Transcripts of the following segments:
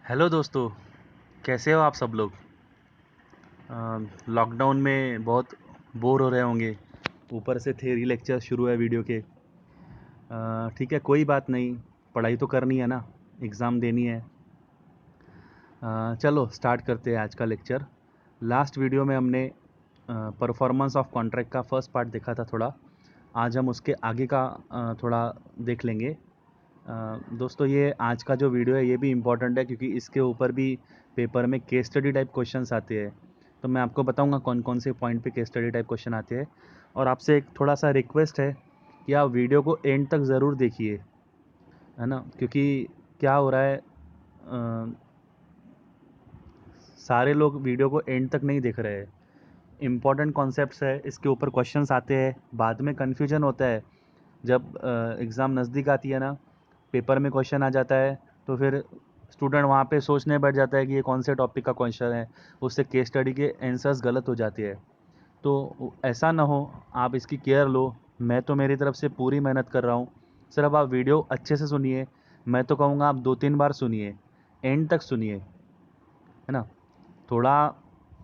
Hello दोस्तों, कैसे हो आप सब लोग। लॉकडाउन में बहुत बोर हो रहे होंगे। ऊपर से थ्योरी लेक्चर शुरू है वीडियो के। ठीक है, कोई बात नहीं, पढ़ाई तो करनी है ना, एग्ज़ाम देनी है। चलो स्टार्ट करते हैं आज का लेक्चर। लास्ट वीडियो में हमने परफॉर्मेंस ऑफ कॉन्ट्रैक्ट का फर्स्ट पार्ट देखा था थोड़ा। आज हम उसके आगे का थोड़ा देख लेंगे। दोस्तों, ये आज का जो वीडियो है ये भी इम्पॉर्टेंट है, क्योंकि इसके ऊपर भी पेपर में केस स्टडी टाइप क्वेश्चंस आते हैं। तो मैं आपको बताऊंगा कौन कौन से पॉइंट पे केस स्टडी टाइप क्वेश्चन आते हैं। और आपसे एक थोड़ा सा रिक्वेस्ट है कि आप वीडियो को एंड तक ज़रूर देखिए, है ना। क्योंकि क्या हो रहा है, सारे लोग वीडियो को एंड तक नहीं देख रहे हैं। इम्पॉर्टेंट कॉन्सेप्ट्स है, इसके ऊपर क्वेश्चंस आते हैं, बाद में कन्फ्यूजन होता है जब एग्ज़ाम नज़दीक आती है ना, पेपर में क्वेश्चन आ जाता है, तो फिर स्टूडेंट वहाँ पे सोचने बैठ जाता है कि ये कौन से टॉपिक का क्वेश्चन है। उससे केस स्टडी के आंसर्स गलत हो जाते हैं। तो ऐसा ना हो, आप इसकी केयर लो। मैं तो मेरी तरफ से पूरी मेहनत कर रहा हूँ। सिर्फ आप वीडियो अच्छे से सुनिए। मैं तो कहूँगा आप 2-3 बार सुनिए, एंड तक सुनिए, है ना। थोड़ा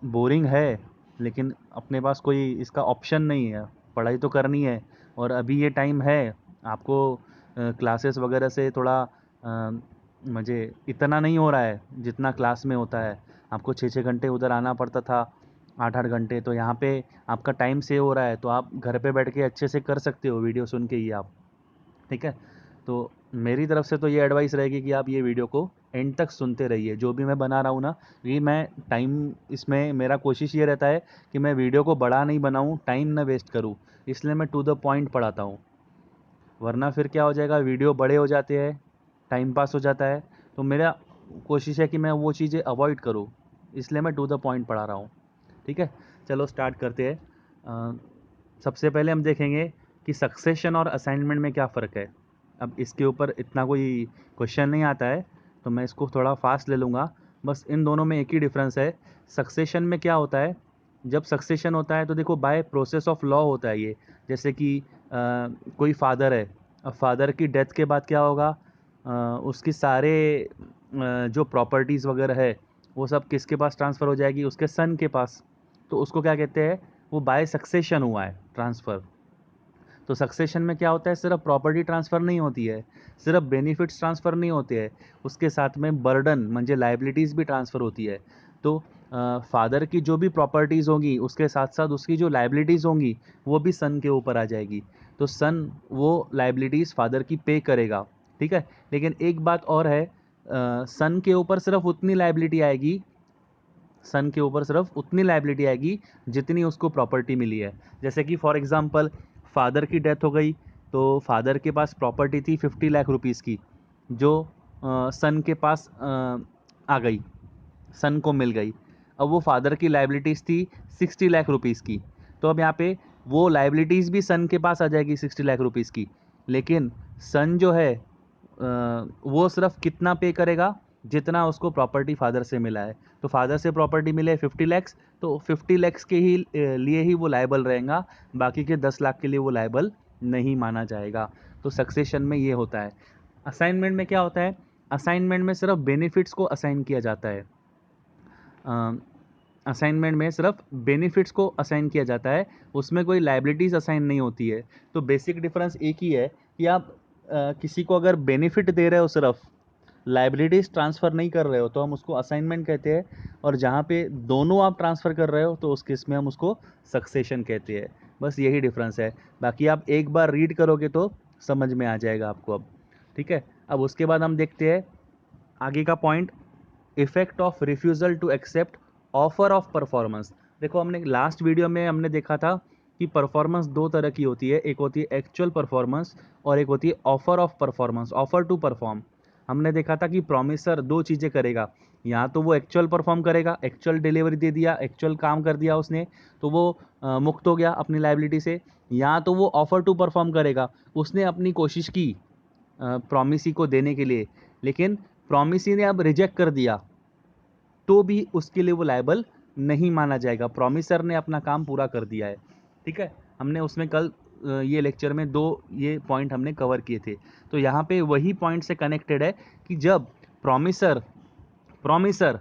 बोरिंग है, लेकिन अपने पास कोई इसका ऑप्शन नहीं है। पढ़ाई तो करनी है, और अभी ये टाइम है आपको। क्लासेस वगैरह से थोड़ा मुझे इतना नहीं हो रहा है जितना क्लास में होता है। आपको 6-6 घंटे उधर आना पड़ता था, 8-8 घंटे। तो यहाँ पे आपका टाइम सेव हो रहा है, तो आप घर पे बैठ के अच्छे से कर सकते हो वीडियो सुन के ही आप। ठीक है। तो मेरी तरफ से तो ये एडवाइस रहेगी कि आप ये वीडियो को एंड तक सुनते रहिए। जो भी मैं बना रहा हूँ ना, ये मैं टाइम, इसमें मेरा कोशिश ये रहता है कि मैं वीडियो को बड़ा नहीं बनाऊँ, टाइम ना वेस्ट करूँ। इसलिए मैं टू द पॉइंट पढ़ाता हूँ। वरना फिर क्या हो जाएगा, वीडियो बड़े हो जाते हैं, टाइम पास हो जाता है। तो मेरा कोशिश है कि मैं वो चीज़ें अवॉइड करूँ, इसलिए मैं टू द पॉइंट पढ़ा रहा हूँ। ठीक है, चलो स्टार्ट करते हैं। सबसे पहले हम देखेंगे कि सक्सेशन और असाइनमेंट में क्या फ़र्क है। अब इसके ऊपर इतना कोई क्वेश्चन नहीं आता है, तो मैं इसको थोड़ा फास्ट ले लूँगा। बस इन दोनों में एक ही डिफरेंस है। सक्सेशन में क्या होता है, जब सक्सेशन होता है तो देखो बाय प्रोसेस ऑफ लॉ होता है ये। जैसे कि कोई फादर है, अब फादर की डेथ के बाद क्या होगा, उसकी सारे जो प्रॉपर्टीज़ वगैरह है वो सब किसके पास ट्रांसफ़र हो जाएगी, उसके सन के पास। तो उसको क्या कहते हैं, वो बाय सक्सेशन हुआ है ट्रांसफ़र। तो सक्सेशन में क्या होता है, सिर्फ प्रॉपर्टी ट्रांसफ़र नहीं होती है, सिर्फ बेनिफिट्स ट्रांसफ़र नहीं होते हैं, उसके साथ में बर्डन म्हणजे लाइबिलिटीज़ भी ट्रांसफ़र होती है। तो फादर की जो भी प्रॉपर्टीज़ होंगी, उसके साथ साथ उसकी जो लाइबिलिटीज़ होंगी वो भी सन के ऊपर आ जाएगी। तो सन वो लाइबिलिटीज़ फादर की पे करेगा। ठीक है। लेकिन एक बात और है, सन के ऊपर सिर्फ उतनी लाइबिलिटी आएगी, सन के ऊपर सिर्फ उतनी लाइबिलिटी आएगी जितनी उसको प्रॉपर्टी मिली है। जैसे कि फॉर एग्जांपल, फादर की डेथ हो गई, तो फादर के पास प्रॉपर्टी थी 50 लाख रुपीज़ की, जो सन के पास आ गई, सन को मिल गई। अब वो फादर की लाइबिलिटीज़ थी 60 लाख रुपीज़ की। तो अब यहाँ पे वो लाइबिलिटीज़ भी सन के पास आ जाएगी 60 लाख रुपीज़ की। लेकिन सन जो है वो सिर्फ कितना पे करेगा, जितना उसको प्रॉपर्टी फादर से मिला है। तो फादर से प्रॉपर्टी मिले 50 लैक्स, तो 50 लैक्स के ही लिए ही वो लायबल रहेगा, बाकी के 10 लाख के लिए वो लायबल नहीं माना जाएगा। तो सक्सेशन में ये होता है। असाइनमेंट में क्या होता है, असाइनमेंट में सिर्फ बेनिफिट्स को असाइन किया जाता है। असाइनमेंट में सिर्फ बेनिफिट्स को असाइन किया जाता है, उसमें कोई लाइबिलिटीज़ असाइन नहीं होती है। तो बेसिक डिफरेंस एक ही है कि आप किसी को अगर बेनिफिट दे रहे हो, सिर्फ लाइबिलिटीज़ ट्रांसफ़र नहीं कर रहे हो, तो हम उसको असाइनमेंट कहते हैं। और जहाँ पे दोनों आप ट्रांसफ़र कर रहे हो, तो उस केस में हम उसको सक्सेशन कहते हैं। बस यही डिफरेंस है। बाकी आप एक बार रीड करोगे तो समझ में आ जाएगा आपको अब। ठीक है। अब उसके बाद हम देखते हैं आगे का point, effect of refusal to accept offer of performance. देखो, हमने लास्ट वीडियो में हमने देखा था कि परफॉर्मेंस दो तरह की होती है, एक होती है एक्चुअल परफॉर्मेंस और एक होती है offer of performance, offer to perform. हमने देखा था कि प्रॉमिसर दो चीज़ें करेगा, या तो वो एक्चुअल परफॉर्म करेगा, एक्चुअल डिलीवरी दे दिया, एक्चुअल काम कर दिया उसने, तो वो मुक्त हो गया अपनी लाइबिलिटी से। या तो वो ऑफर टू परफॉर्म करेगा, उसने अपनी कोशिश की प्रॉमिसी को देने के लिए, लेकिन प्रॉमिसी ने अब रिजेक्ट कर दिया, तो भी उसके लिए वो लायबल नहीं माना जाएगा। प्रॉमिसर ने अपना काम पूरा कर दिया है। ठीक है। हमने उसमें कल ये लेक्चर में दो ये पॉइंट हमने कवर किए थे। तो यहाँ पे वही पॉइंट से कनेक्टेड है कि जब प्रॉमिसर प्रॉमिसर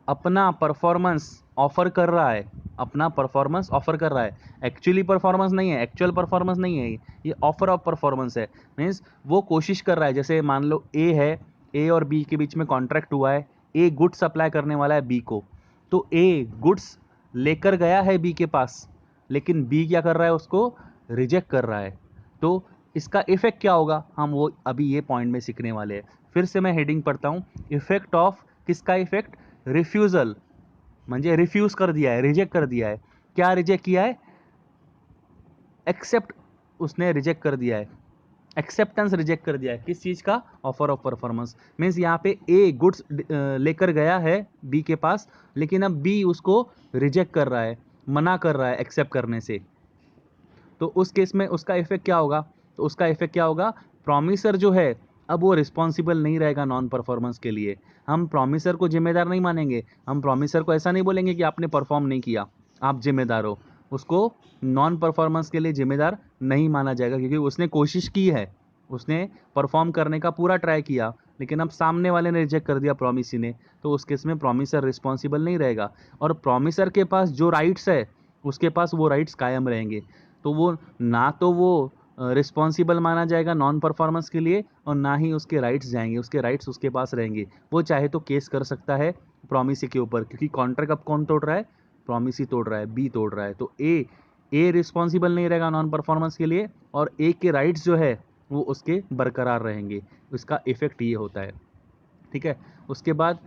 अपना परफॉर्मेंस ऑफर कर रहा है, अपना परफॉर्मेंस ऑफर कर रहा है, एक्चुअली परफॉर्मेंस नहीं है, एक्चुअल परफॉर्मेंस नहीं है, ये ऑफर ऑफ परफॉर्मेंस है। मीन्स वो कोशिश कर रहा है, जैसे मान लो ए है, ए और बी के बीच में कॉन्ट्रैक्ट हुआ है, ए गुड्स सप्लाई करने वाला है बी को, तो ए गुड्स लेकर गया है बी के पास, लेकिन बी क्या कर रहा है, उसको रिजेक्ट कर रहा है। तो इसका इफेक्ट क्या होगा, हम वो अभी ये पॉइंट में सीखने वाले हैं। फिर से मैं हेडिंग पढ़ता हूँ, इफेक्ट ऑफ, किसका इफेक्ट, रिफ्यूजल, म्हणजे रिफ्यूज कर दिया है, रिजेक्ट कर दिया है। क्या रिजेक्ट किया है, एक्सेप्ट, उसने रिजेक्ट कर दिया है, एक्सेप्टेंस रिजेक्ट कर दिया है, किस चीज का, ऑफर ऑफ परफॉर्मेंस। मीन्स यहाँ पे ए गुड्स लेकर गया है बी के पास, लेकिन अब बी उसको रिजेक्ट कर रहा है, मना कर रहा है एक्सेप्ट करने से। तो उस केस में उसका इफेक्ट क्या होगा, तो उसका इफेक्ट क्या होगा, प्रॉमिसर जो है अब वो रिस्पॉन्सिबल नहीं रहेगा नॉन परफॉर्मेंस के लिए। हम प्रॉमिसर को जिम्मेदार नहीं मानेंगे, हम प्रॉमिसर को ऐसा नहीं बोलेंगे कि आपने परफॉर्म नहीं किया आप जिम्मेदार हो, उसको नॉन परफॉर्मेंस के लिए जिम्मेदार नहीं माना जाएगा, क्योंकि उसने कोशिश की है, उसने परफॉर्म करने का पूरा ट्राई किया, लेकिन अब सामने वाले ने रिजेक्ट कर दिया प्रॉमिसी ने, तो उस केस में प्रॉमिसर रिस्पॉन्सिबल नहीं रहेगा। और प्रॉमिसर के पास जो राइट्स है, उसके पास वो राइट्स कायम रहेंगे। तो वो ना तो वो रिस्पॉन्सिबल माना जाएगा नॉन परफॉर्मेंस के लिए, और ना ही उसके राइट्स जाएंगे, उसके राइट्स उसके पास रहेंगे। वो चाहे तो केस कर सकता है प्रॉमिसी के ऊपर, क्योंकि कॉन्ट्रैक्ट अब कौन तोड़ रहा है, प्रॉमिसी तोड़ रहा है, बी तोड़ रहा है। तो ए रिस्पॉन्सिबल नहीं रहेगा नॉन परफॉर्मेंस के लिए, और ए के राइट्स जो है वो उसके बरकरार रहेंगे। इसका इफेक्ट ये होता है, ठीक है। उसके बाद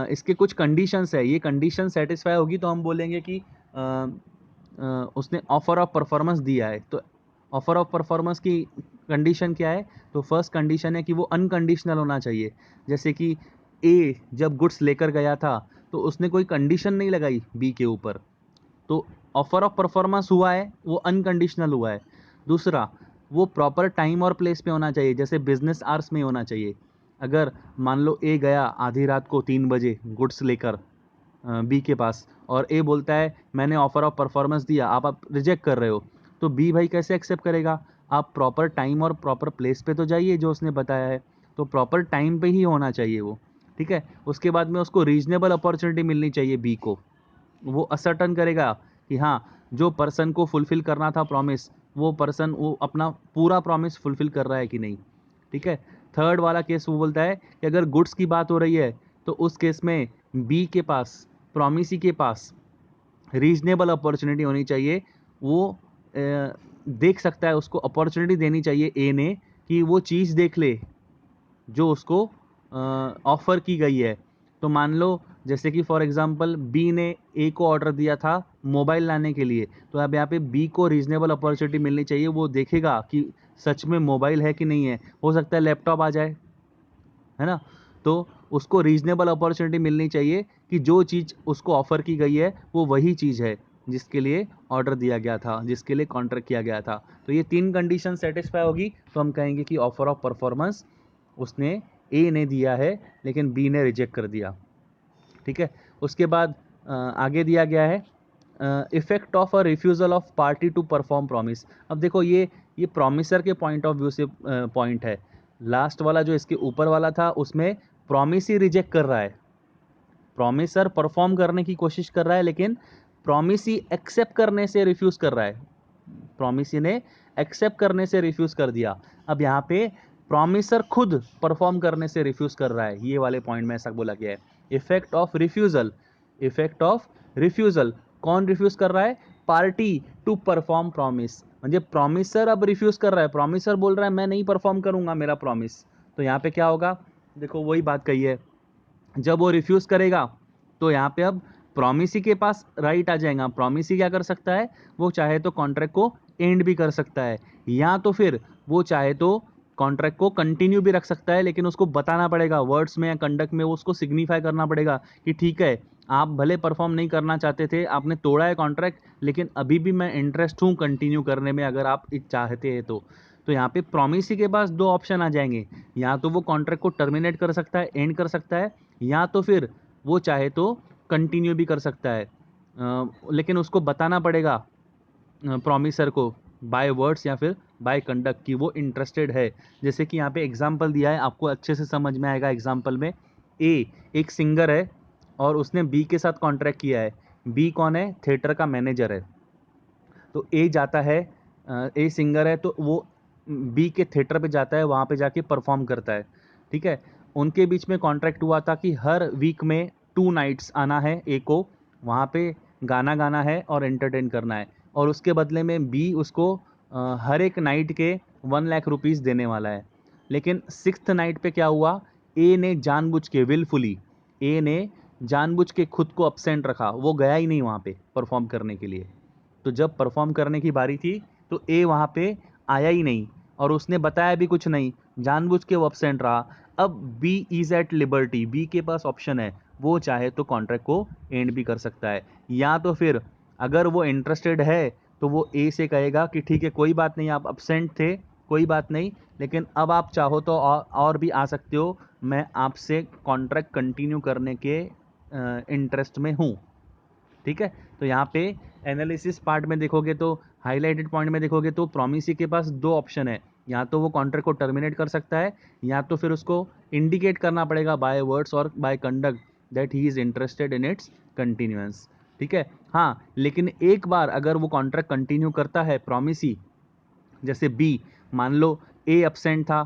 इसके कुछ कंडीशंस है, ये कंडीशन सेटिस्फाई होगी तो हम बोलेंगे कि उसने ऑफर ऑफ परफॉर्मेंस दिया है। तो ऑफर ऑफ परफॉर्मेंस की कंडीशन क्या है, तो फर्स्ट कंडीशन है कि वो अनकंडीशनल होना चाहिए। जैसे कि ए जब गुड्स लेकर गया था, तो उसने कोई कंडीशन नहीं लगाई बी के ऊपर, तो ऑफर ऑफ परफॉर्मेंस हुआ है, वो अनकंडीशनल हुआ है। दूसरा, वो प्रॉपर टाइम और प्लेस पे होना चाहिए, जैसे बिजनेस आवर्स में होना चाहिए। अगर मान लो ए गया आधी रात को 3 बजे गुड्स लेकर बी के पास, और ए बोलता है मैंने ऑफर ऑफ परफॉर्मेंस दिया, आप रिजेक्ट कर रहे हो, तो बी भाई कैसे एक्सेप्ट करेगा, आप प्रॉपर टाइम और प्रॉपर प्लेस पे तो जाइए जो उसने बताया है, तो प्रॉपर टाइम पे ही होना चाहिए वो, ठीक है। उसके बाद में उसको रीजनेबल अपॉर्चुनिटी मिलनी चाहिए बी को, वो असर्टन करेगा कि हाँ, जो पर्सन को फुलफिल करना था प्रॉमिस, वो पर्सन वो अपना पूरा प्रॉमिस फुलफिल कर रहा है कि नहीं, ठीक है। थर्ड वाला केस वो बोलता है कि अगर गुड्स की बात हो रही है, तो उस केस में बी के पास, प्रॉमिसी के पास रीजनेबल अपॉर्चुनिटी होनी चाहिए। वो देख सकता है, उसको अपॉर्चुनिटी देनी चाहिए ए ने, कि वो चीज़ देख ले जो उसको ऑफ़र की गई है। तो मान लो जैसे कि फॉर एग्जांपल बी ने ए को ऑर्डर दिया था मोबाइल लाने के लिए, तो अब यहाँ पे बी को रीजनेबल अपॉर्चुनिटी मिलनी चाहिए, वो देखेगा कि सच में मोबाइल है कि नहीं है, हो सकता है लैपटॉप आ जाए, है ना। तो उसको रीजनेबल अपॉर्चुनिटी मिलनी चाहिए कि जो चीज़ उसको ऑफ़र की गई है वो वही चीज़ है जिसके लिए ऑर्डर दिया गया था, जिसके लिए कॉन्ट्रैक्ट किया गया था। तो ये 3 कंडीशन सेटिस्फाई होगी तो हम कहेंगे कि ऑफर ऑफ परफॉर्मेंस उसने ए ने दिया है, लेकिन बी ने रिजेक्ट कर दिया, ठीक है। उसके बाद आगे दिया गया है effect of a refusal of party to perform promise. अब देखो ये प्रॉमिसर के पॉइंट ऑफ व्यू से पॉइंट है। लास्ट वाला जो इसके ऊपर वाला था उसमें प्रॉमिस ही रिजेक्ट कर रहा है, प्रॉमिसर परफॉर्म करने की कोशिश कर रहा है, लेकिन प्रॉमिस ही एक्सेप्ट करने से रिफ्यूज़ कर रहा है, प्रॉमिसी ने एक्सेप्ट करने से रिफ्यूज कर दिया। अब यहाँ पे प्रॉमिसर खुद परफॉर्म करने से रिफ्यूज कर रहा है, ये वाले पॉइंट में ऐसा बोला गया है। Effect of refusal, effect of refusal, कौन रिफ्यूज कर रहा है, पार्टी टू परफॉर्म प्रॉमिस, म्हणजे प्रॉमिसर अब रिफ्यूज कर रहा है, प्रॉमिसर बोल रहा है मैं नहीं परफॉर्म करूंगा मेरा प्रॉमिस। तो यहाँ पे क्या होगा, देखो वही बात कही है, जब वो रिफ्यूज करेगा तो यहाँ पे अब प्रॉमिसी के पास राइट आ जाएगा। प्रॉमिसी क्या कर सकता है, वो चाहे तो कॉन्ट्रैक्ट को एंड भी कर सकता है, या तो फिर वो चाहे तो कॉन्ट्रैक्ट को कंटिन्यू भी रख सकता है, लेकिन उसको बताना पड़ेगा वर्ड्स में या कंडक्ट में, वो उसको सिग्निफाई करना पड़ेगा कि ठीक है, आप भले परफॉर्म नहीं करना चाहते थे, आपने तोड़ा है कॉन्ट्रैक्ट, लेकिन अभी भी मैं इंटरेस्ट हूँ कंटिन्यू करने में अगर आप चाहते हैं तो यहाँ पे प्रॉमिसी के पास 2 ऑप्शन आ जाएंगे, या तो वो कॉन्ट्रैक्ट को टर्मिनेट कर सकता है, एंड कर सकता है, या तो फिर वो चाहे तो कंटिन्यू भी कर सकता है। लेकिन उसको बताना पड़ेगा प्रॉमिसर को बाय वर्ड्स या फिर बाय कंडक्ट कि वो इंटरेस्टेड है। जैसे कि यहाँ पे एग्जांपल दिया है, आपको अच्छे से समझ में आएगा एग्जांपल में। ए एक सिंगर है, और उसने बी के साथ कॉन्ट्रैक्ट किया है। बी कौन है? थिएटर का मैनेजर है। तो ए जाता है, ए सिंगर है, तो वो बी के थिएटर पे जाता है, वहाँ पे जाके परफॉर्म करता है। ठीक है, उनके बीच में कॉन्ट्रैक्ट हुआ था कि हर वीक में 2 नाइट्स आना है ए को, वहाँ पे गाना गाना है और एंटरटेन करना है, और उसके बदले में बी उसको हर एक नाइट के 1 लाख रुपीज़ देने वाला है। लेकिन 6th नाइट पे क्या हुआ? ए ने जानबूझ के विलफुली, ए ने जानबूझ के खुद को अपसेंट रखा, वो गया ही नहीं वहाँ पे परफॉर्म करने के लिए। तो जब परफॉर्म करने की बारी थी तो ए वहाँ पे आया ही नहीं, और उसने बताया भी कुछ नहीं, जानबूझ के वो अपसेंट रहा। अब B is at liberty, B के पास ऑप्शन है, वो चाहे तो कॉन्ट्रैक्ट को एंड भी कर सकता है, या तो फिर अगर वो इंटरेस्टेड है तो वो ए से कहेगा कि ठीक है कोई बात नहीं, आप अपसेंट थे, कोई बात नहीं, लेकिन अब आप चाहो तो और भी आ सकते हो, मैं आपसे कॉन्ट्रैक्ट कंटिन्यू करने के इंटरेस्ट में हूँ। ठीक है, तो यहाँ पे एनालिसिस पार्ट में देखोगे तो हाईलाइटेड पॉइंट में देखोगे तो प्रोमिसी के पास 2 ऑप्शन है, या तो वो कॉन्ट्रैक्ट को टर्मिनेट कर सकता है, या तो फिर उसको इंडिकेट करना पड़ेगा बाय वर्ड्स और by conduct that he is interested in its continuance. ठीक है, हाँ, लेकिन एक बार अगर वो कॉन्ट्रैक्ट कंटिन्यू करता है प्रोमिसी, जैसे बी, मान लो ए अपसेंट था,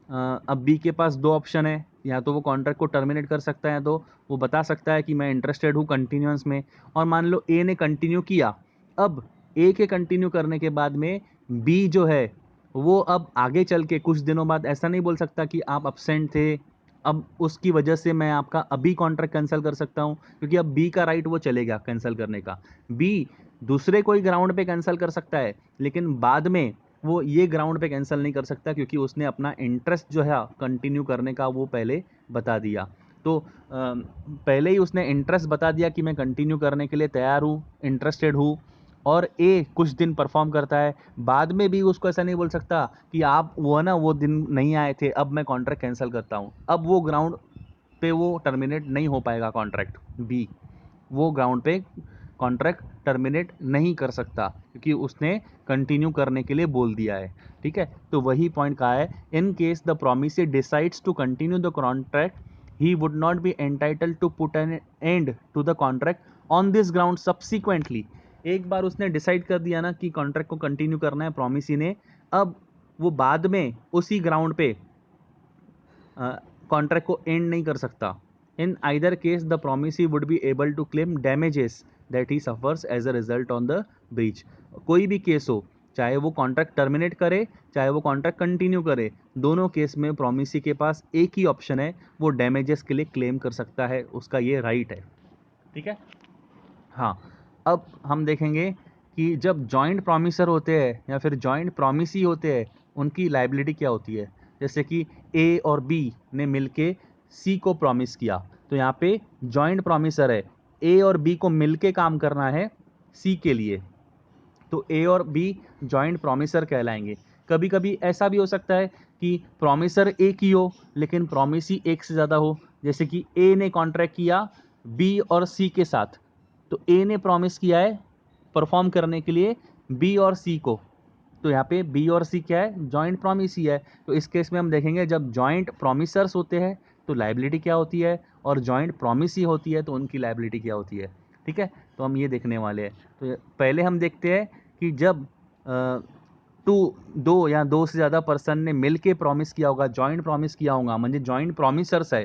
अब बी के पास 2 ऑप्शन है, या तो वो कॉन्ट्रैक्ट को टर्मिनेट कर सकता है, तो वो बता सकता है कि मैं इंटरेस्टेड हूँ कंटिन्यूअंस में, और मान लो ए ने कंटिन्यू किया, अब ए के कंटिन्यू करने के बाद में बी जो है वो अब आगे चल के कुछ दिनों बाद ऐसा नहीं बोल सकता कि आप अपसेंट थे, अब उसकी वजह से मैं आपका अभी कॉन्ट्रैक्ट कैंसिल कर सकता हूँ, क्योंकि अब बी का राइट वो चलेगा कैंसिल करने का। बी दूसरे कोई ग्राउंड पे कैंसिल कर सकता है, लेकिन बाद में वो ये ग्राउंड पे कैंसिल नहीं कर सकता, क्योंकि उसने अपना इंटरेस्ट जो है कंटिन्यू करने का वो पहले बता दिया। तो पहले ही उसने इंटरेस्ट बता दिया कि मैं कंटिन्यू करने के लिए तैयार हूँ, इंटरेस्टेड हूँ, और ए कुछ दिन परफॉर्म करता है, बाद में भी उसको ऐसा नहीं बोल सकता कि आप वो ना वो दिन नहीं आए थे, अब मैं कॉन्ट्रैक्ट कैंसिल करता हूँ। अब वो ग्राउंड पे वो टर्मिनेट नहीं हो पाएगा कॉन्ट्रैक्ट, बी वो ग्राउंड पे कॉन्ट्रैक्ट टर्मिनेट नहीं कर सकता, क्योंकि उसने कंटिन्यू करने के लिए बोल दिया है। ठीक है, तो वही पॉइंट कहा है, in case the promisee decides to continue the contract he would not be entitled to put an end to the contract on this ground subsequently. एक बार उसने डिसाइड कर दिया ना कि कॉन्ट्रैक्ट को कंटिन्यू करना है प्रोमिसी ने, अब वो बाद में उसी ग्राउंड पे कॉन्ट्रैक्ट को एंड नहीं कर सकता। In either case the promisee would be able to claim damages that he suffers as a result on the breach. कोई भी केस हो, चाहे वो कॉन्ट्रैक्ट टर्मिनेट करे, चाहे वो कॉन्ट्रैक्ट कंटिन्यू करे, दोनों केस में प्रोमिसी के पास एक ही ऑप्शन है, वो डैमेजेस के लिए क्लेम कर सकता है, उसका ये राइट है। ठीक है, हाँ, अब हम देखेंगे कि जब जॉइंट प्रॉमिसर होते हैं या फिर जॉइंट प्रॉमिसी होते हैं, उनकी लाइबिलिटी क्या होती है। जैसे कि ए और बी ने मिलके सी को प्रॉमिस किया, तो यहाँ पे जॉइंट प्रॉमिसर है, ए और बी को मिलके काम करना है सी के लिए, तो ए और बी जॉइंट प्रॉमिसर कहलाएंगे। कभी कभी ऐसा भी हो सकता है कि प्रॉमिसर एक ही हो लेकिन प्रॉमिसी एक से ज़्यादा हो, जैसे कि ए ने कॉन्ट्रैक्ट किया बी और सी के साथ, तो ए ने प्रॉमिस किया है परफॉर्म करने के लिए बी और सी को, तो यहाँ पे बी और सी क्या है? जॉइंट प्रॉमिसी है। तो इस केस में हम देखेंगे जब जॉइंट प्रॉमिसर्स होते हैं तो लाइबिलिटी क्या होती है, और जॉइंट प्रॉमिसी होती है तो उनकी लाइबिलिटी क्या होती है। ठीक है, तो हम ये देखने वाले हैं। तो पहले हम देखते हैं कि जब दो या दो से ज़्यादा पर्सन ने मिल के प्रॉमिस किया होगा, जॉइंट प्रॉमिस किया होगा, म्हणजे जॉइंट प्रॉमिसर्स है,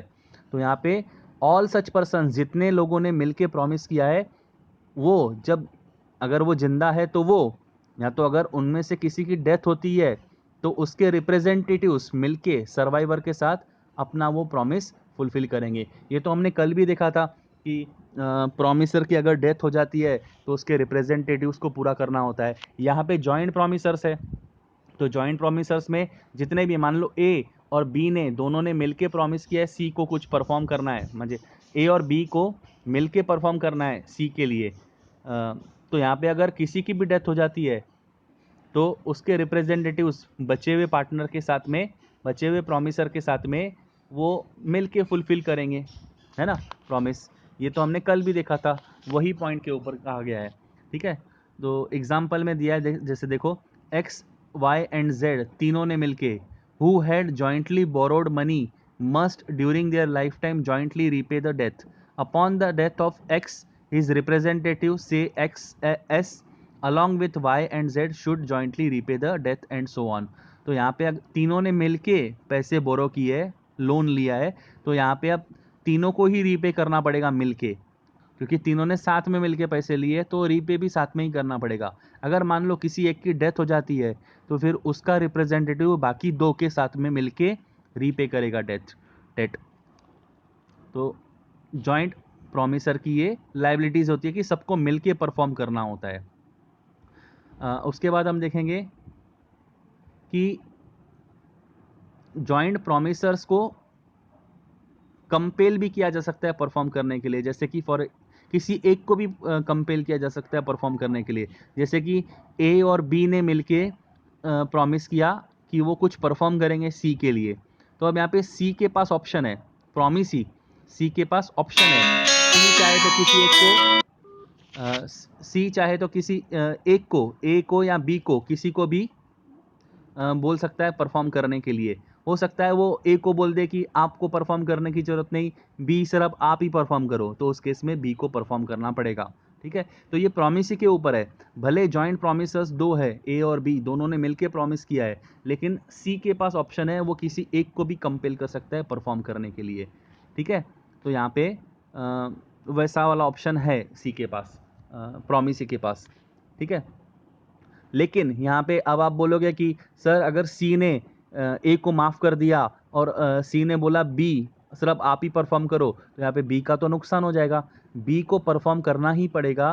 तो यहाँ पे ऑल सच पर्सन, जितने लोगों ने मिल के प्रॉमिस किया है, वो जब अगर वो जिंदा है तो वो, या तो अगर उनमें से किसी की डेथ होती है तो उसके रिप्रेजेंटेटिव्स मिलके सर्वाइवर के साथ अपना वो प्रॉमिस फुलफिल करेंगे। ये तो हमने कल भी देखा था कि प्रॉमिसर की अगर डेथ हो जाती है तो उसके रिप्रेजेंटेटिव्स को पूरा करना होता है। यहाँ पे जॉइंट प्रॉमिसर्स है, तो जॉइंट प्रॉमिसर्स में जितने भी, मान लो ए और बी ने दोनों ने मिलके प्रॉमिस किया है सी को कुछ परफॉर्म करना है, म्हणजे ए और बी को मिलके परफॉर्म करना है सी के लिए, तो यहाँ पे अगर किसी की भी डेथ हो जाती है तो उसके रिप्रेजेंटेटिव्स बचे हुए पार्टनर के साथ में, बचे हुए प्रॉमिसर के साथ में वो मिल के फुलफिल करेंगे, है ना, प्रॉमिस। ये तो हमने कल भी देखा था, वही पॉइंट के ऊपर कहा गया है। ठीक है, तो एग्जाम्पल में दिया है, जैसे देखो, एक्स वाई एंड जेड तीनों ने मिलके who had jointly borrowed money must during their life time jointly repay the debt. Upon the death of X his representative से X's along with Y and Z should jointly repay the debt and so on. तो यहाँ पे तीनों ने मिलके पैसे बोरो किए है, लोन लिया है, तो यहाँ पे अब तीनों को ही रीपे करना पड़ेगा मिलके, क्योंकि तीनों ने साथ में मिलके पैसे लिए तो रीपे भी साथ में ही करना पड़ेगा। अगर मान लो किसी एक की डेथ हो जाती है तो फिर उसका रिप्रेजेंटेटिव बाकी दो के साथ में मिलके रीपे करेगा डेट। तो जॉइंट प्रॉमिसर की ये लाइबिलिटीज होती है कि सबको मिलके परफॉर्म करना होता है। उसके बाद हम देखेंगे कि जॉइंट प्रॉमिसर्स को कंपेल भी किया जा सकता है परफॉर्म करने के लिए, जैसे कि फॉर किसी एक को भी कंपेल किया जा सकता है परफॉर्म करने के लिए। जैसे कि ए और बी ने मिलके प्रॉमिस किया कि वो कुछ परफॉर्म करेंगे सी के लिए, तो अब यहाँ पे सी के पास ऑप्शन है, प्रॉमिस ही सी के पास ऑप्शन है, सी चाहे तो किसी एक को सी चाहे तो किसी एक को, ए को या बी को, किसी को भी बोल सकता है परफॉर्म करने के लिए। हो सकता है वो ए को बोल दे कि आपको परफॉर्म करने की जरूरत नहीं, बी सिर्फ आप ही परफॉर्म करो, तो उस केस में बी को परफॉर्म करना पड़ेगा। ठीक है, तो ये प्रॉमिस के ऊपर है। भले जॉइंट प्रॉमिसर्स दो है, ए और बी दोनों ने मिलकर प्रॉमिस किया है, लेकिन सी के पास ऑप्शन है, वो किसी एक को भी कंपेल कर सकता है परफॉर्म करने के लिए। ठीक है, तो यहाँ पे वैसा वाला ऑप्शन है सी के पास, प्रॉमिस के पास। ठीक है, लेकिन यहाँ पे अब आप बोलोगे कि सर अगर सी ने ए को माफ़ कर दिया और सी ने बोला बी सिर्फ आप ही परफॉर्म करो, तो यहाँ पे बी का तो नुकसान हो जाएगा, बी को परफॉर्म करना ही पड़ेगा,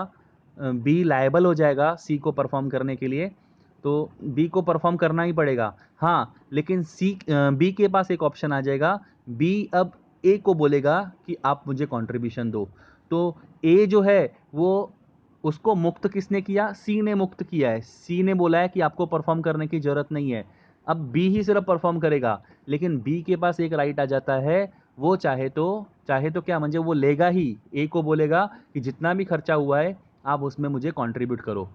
बी लायबल हो जाएगा सी को परफॉर्म करने के लिए, तो बी को परफॉर्म करना ही पड़ेगा। हाँ, लेकिन बी के पास एक ऑप्शन आ जाएगा, बी अब ए को बोलेगा कि आप मुझे कंट्रीब्यूशन दो, तो ए जो है वो, उसको मुक्त किसने किया, सी ने मुक्त किया है, सी ने बोला है कि आपको परफॉर्म करने की जरूरत नहीं है, अब बी ही सिर्फ परफॉर्म करेगा। लेकिन बी के पास एक राइट आ जाता है, वो चाहे तो क्या, म्हणजे वो लेगा ही, ए को बोलेगा कि जितना भी खर्चा हुआ है आप उसमें मुझे कंट्रीब्यूट करो।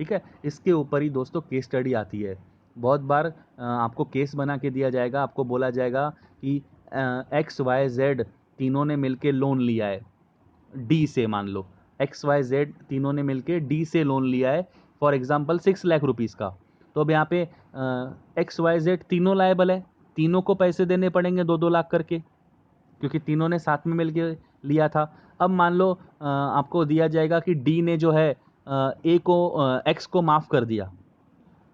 ठीक है, इसके ऊपर ही दोस्तों केस स्टडी आती है। बहुत बार आपको केस बना के दिया जाएगा, आपको बोला जाएगा कि एक्स वाई जेड तीनों ने मिलके लोन लिया है डी से, मान लो एक्स वाई जेड तीनों ने मिलके डी से लोन लिया है, फॉर एग्जांपल 6 लाख रुपीस का। तो अब यहाँ पे एक्स वाई जेड तीनों लायबल है, तीनों को पैसे देने पड़ेंगे 2-2 लाख करके, क्योंकि तीनों ने साथ में मिलके लिया था। अब मान लो आपको दिया जाएगा कि डी ने जो है ए को एक्स को माफ़ कर दिया,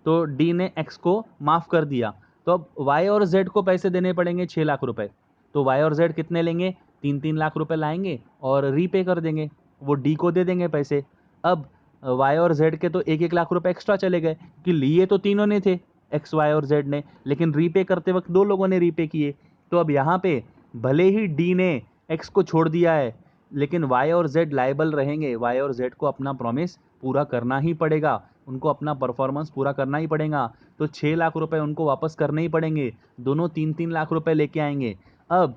तो डी ने एक्स को माफ़ कर दिया, तो अब वाई और जेड को पैसे देने पड़ेंगे 6 लाख रुपए। तो वाई और जेड कितने लेंगे, 3-3 लाख रुपए लाएंगे और रीपे कर देंगे, वो डी को दे देंगे पैसे। अब वाई और जेड के तो 1-1 लाख रुपए एक्स्ट्रा चले गए, कि लिए तो तीनों ने थे, एक्स वाई और जेड ने, लेकिन रीपे करते वक्त दो लोगों ने रीपे किए। तो अब यहाँ पे भले ही डी ने एक्स को छोड़ दिया है, लेकिन वाई और जेड लायबल रहेंगे, वाई और जेड को अपना प्रॉमिस पूरा करना ही पड़ेगा, उनको अपना परफॉर्मेंस पूरा करना ही पड़ेगा। तो 6 लाख रुपए उनको वापस करने ही पड़ेंगे, दोनों 3-3 लाख रुपए लेके आएंगे। अब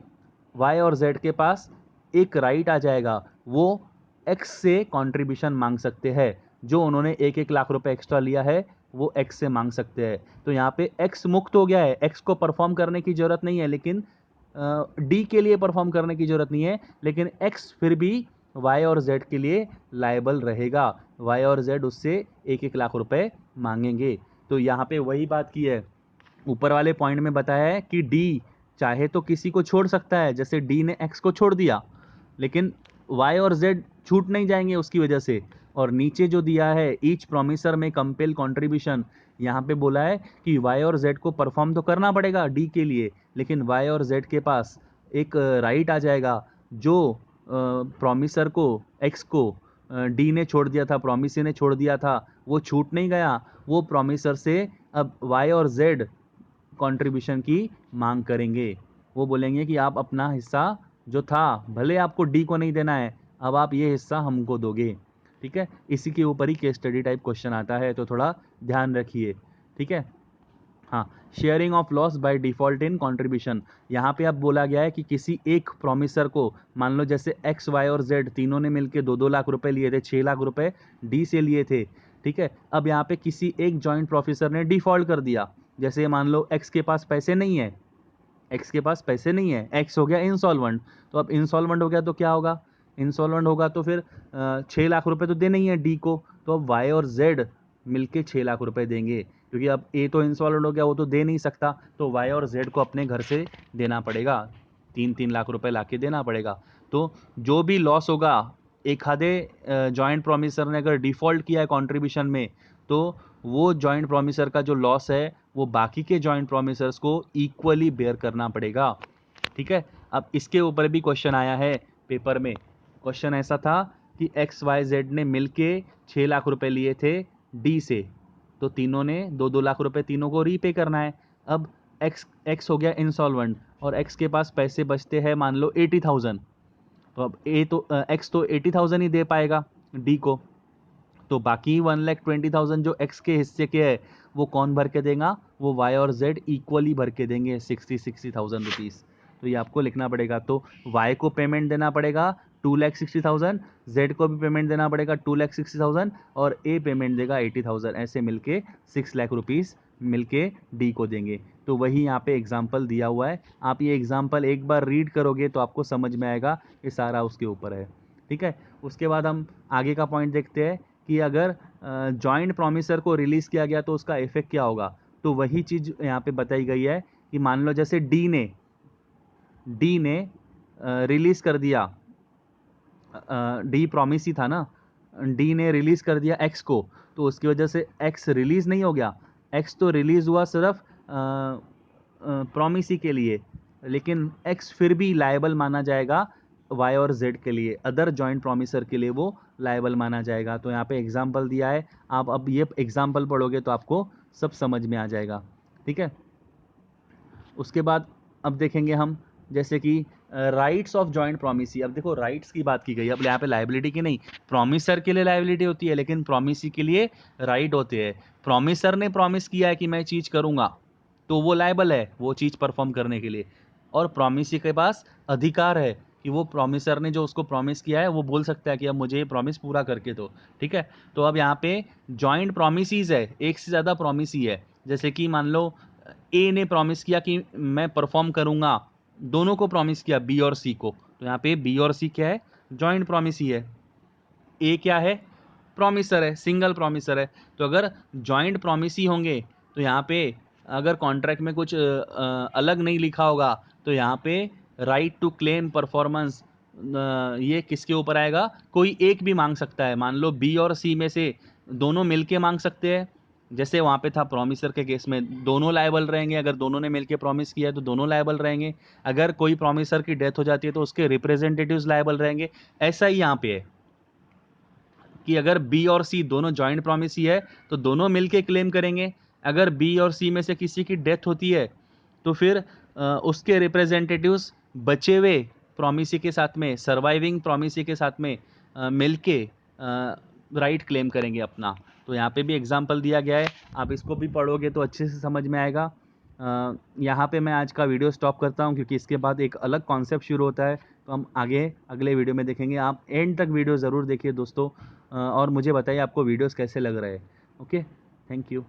वाई और जेड के पास एक राइट आ जाएगा, वो एक्स से कंट्रीब्यूशन मांग सकते हैं, जो उन्होंने 1-1 लाख रुपए एक्स्ट्रा लिया है वो एक्स से मांग सकते हैं। तो यहाँ पे एक्स मुक्त हो गया है, एक्स को परफॉर्म करने की जरूरत नहीं है, लेकिन डी के लिए परफॉर्म करने की जरूरत नहीं है, लेकिन एक्स फिर भी वाई और जेड के लिए लायबल रहेगा, वाई और जेड उससे 1-1 लाख रुपए मांगेंगे। तो यहाँ पे वही बात की है, ऊपर वाले पॉइंट में बताया है कि डी चाहे तो किसी को छोड़ सकता है, जैसे डी ने एक्स को छोड़ दिया, लेकिन वाई और जेड छूट नहीं जाएंगे उसकी वजह से। और नीचे जो दिया है ईच प्रॉमिसर में कंपेल कंट्रीब्यूशन, यहाँ पे बोला है कि वाई और जेड को परफॉर्म तो करना पड़ेगा डी के लिए, लेकिन वाई और जेड के पास एक राइट आ जाएगा, जो प्रॉमिसर को, एक्स को डी ने छोड़ दिया था, प्रॉमिसर ने छोड़ दिया था, वो छूट नहीं गया, वो प्रॉमिसर से अब वाई और जेड कंट्रीब्यूशन की मांग करेंगे। वो बोलेंगे कि आप अपना हिस्सा जो था, भले आपको डी को नहीं देना है, अब आप ये हिस्सा हमको दोगे। ठीक है, इसी के ऊपर ही केस स्टडी टाइप क्वेश्चन आता है, तो थोड़ा ध्यान रखिए। ठीक है, हाँ, sharing of loss by default in contribution, यहाँ पे अब बोला गया है कि किसी एक प्रॉमिसर को, मान लो जैसे एक्स वाई और जेड तीनों ने मिलकर 2-2 लाख रुपए लिए थे, 6 लाख रुपए डी से लिए थे। ठीक है, अब यहाँ पे किसी एक जॉइंट प्रोफेसर ने डिफॉल्ट कर दिया, जैसे मान लो एक्स के पास पैसे नहीं है, एक्स के पास पैसे नहीं है, एक्स हो गया इंसॉल्वेंट, तो अब इंसॉल्वेंट हो गया तो क्या होगा, इंसॉल्वेंट होगा तो फिर 6 लाख रुपए तो देने ही है डी को, तो अब वाई और जेड मिलके 6 लाख रुपए देंगे, क्योंकि अब ए तो इंसॉल्वेंट हो गया, वो तो दे नहीं सकता, तो वाई और जेड को अपने घर से देना पड़ेगा, 3-3 लाख रुपए लाके देना पड़ेगा। तो जो भी लॉस होगा, एक आधे जॉइंट प्रोमिसर ने अगर डिफ़ॉल्ट किया है कंट्रीब्यूशन में, तो वो जॉइंट प्रोमिसर का जो लॉस है वो बाकी के जॉइंट प्रोमिसर्स को इक्वली बेयर करना पड़ेगा। ठीक है, अब इसके ऊपर भी क्वेश्चन आया है पेपर में। क्वेश्चन ऐसा था कि एक्स वाई जेड ने मिलके 6 लाख रुपए लिए थे डी से, तो तीनों ने 2-2 लाख रुपए तीनों को रीपे करना है। अब एक्स हो गया इंसॉल्वेंट और एक्स के पास पैसे बचते हैं मान लो 80,000, तो अब एक्स तो 80,000 ही दे पाएगा डी को, तो बाकी 1,20,000 जो एक्स के हिस्से के है वो कौन भर के देगा, वो वाई और जेड इक्वली भर के देंगे 60,000 रुपीज़। तो ये आपको लिखना पड़ेगा। तो वाई को पेमेंट देना पड़ेगा 2,60,000, जेड को भी पेमेंट देना पड़ेगा 2,60,000 और ए पेमेंट देगा 80,000, ऐसे मिलके 6 लाख रुपीज़ मिलके डी को देंगे। तो वही यहाँ पे एग्जाम्पल दिया हुआ है, आप ये एग्जाम्पल एक बार रीड करोगे तो आपको समझ में आएगा, ये सारा उसके ऊपर है। ठीक है, उसके बाद हम आगे का पॉइंट देखते हैं कि अगर जॉइंट प्रॉमिसर को रिलीज़ किया गया तो उसका इफेक्ट क्या होगा। तो वही चीज़ यहाँ पे बताई गई है कि मान लो जैसे डी ने रिलीज़ कर दिया, डी प्रॉमिस ही था ना, डी ने रिलीज़ कर दिया एक्स को, तो उसकी वजह से एक्स रिलीज़ नहीं हो गया, एक्स तो रिलीज़ हुआ सिर्फ प्रॉमिस ही के लिए, लेकिन एक्स फिर भी लायबल माना जाएगा वाई और जेड के लिए, अदर जॉइंट प्रॉमिसर के लिए वो लायबल माना जाएगा। तो यहाँ पे एग्जाम्पल दिया है, आप अब ये एग्जाम्पल पढ़ोगे तो आपको सब समझ में आ जाएगा। ठीक है, उसके बाद अब देखेंगे हम जैसे कि राइट्स ऑफ जॉइंट प्रॉमिसी। अब देखो राइट्स की बात की गई, अब यहाँ पे लाइबिलिटी की नहीं, प्रॉमिसर के लिए लाइबिलिटी होती है लेकिन प्रॉमिसी के लिए राइट होते हैं। प्रॉमिसर ने प्रॉमिस किया है कि मैं चीज़ करूँगा, तो वो लायबल है वो चीज़ परफॉर्म करने के लिए, और प्रॉमिसी के पास अधिकार है कि वो प्रॉमिसर ने जो उसको प्रॉमिस किया है वो बोल सकता है कि अब मुझे ये प्रॉमिस पूरा करके दो। ठीक है, तो अब यहाँ पे जॉइंट प्रॉमिसीज है, एक से ज़्यादा प्रॉमिसी है। जैसे कि मान लो ए ने प्रॉमिस किया कि मैं परफॉर्म करूंगा, दोनों को प्रॉमिस किया बी और सी को, तो यहाँ पे बी और सी क्या है, जॉइंट प्रॉमिसी है। ए क्या है, प्रॉमिसर है, सिंगल प्रॉमिसर है। तो अगर जॉइंट प्रॉमिसी होंगे तो यहाँ पे अगर कॉन्ट्रैक्ट में कुछ अलग नहीं लिखा होगा तो यहाँ पे राइट टू क्लेम परफॉर्मेंस ये किसके ऊपर आएगा, कोई एक भी मांग सकता है। मान लो बी और सी में से दोनों मिलके मांग सकते हैं, जैसे वहाँ पे था प्रॉमिसर के केस में दोनों लायबल रहेंगे, अगर दोनों ने मिलके प्रॉमिस किया है तो दोनों लायबल रहेंगे। अगर कोई प्रॉमिसर की डेथ हो जाती है तो उसके रिप्रेजेंटेटिव्स लायबल रहेंगे। ऐसा ही यहाँ पे है कि अगर बी और सी दोनों जॉइंट प्रॉमिसी है तो दोनों मिलके क्लेम करेंगे। अगर बी और सी में से किसी की डेथ होती है तो फिर उसके रिप्रेजेंटेटिव्स बचे हुए प्रॉमिसी के साथ में, सर्वाइविंग प्रॉमिसी के साथ में मिलके राइट क्लेम करेंगे अपना। तो यहाँ पे भी एग्जाम्पल दिया गया है, आप इसको भी पढ़ोगे तो अच्छे से समझ में आएगा। यहाँ पे मैं आज का वीडियो स्टॉप करता हूँ क्योंकि इसके बाद एक अलग कॉन्सेप्ट शुरू होता है, तो हम आगे अगले वीडियो में देखेंगे। आप एंड तक वीडियो ज़रूर देखिए दोस्तों, और मुझे बताइए आपको वीडियोस कैसे लग रहे हैं। Okay, thank you.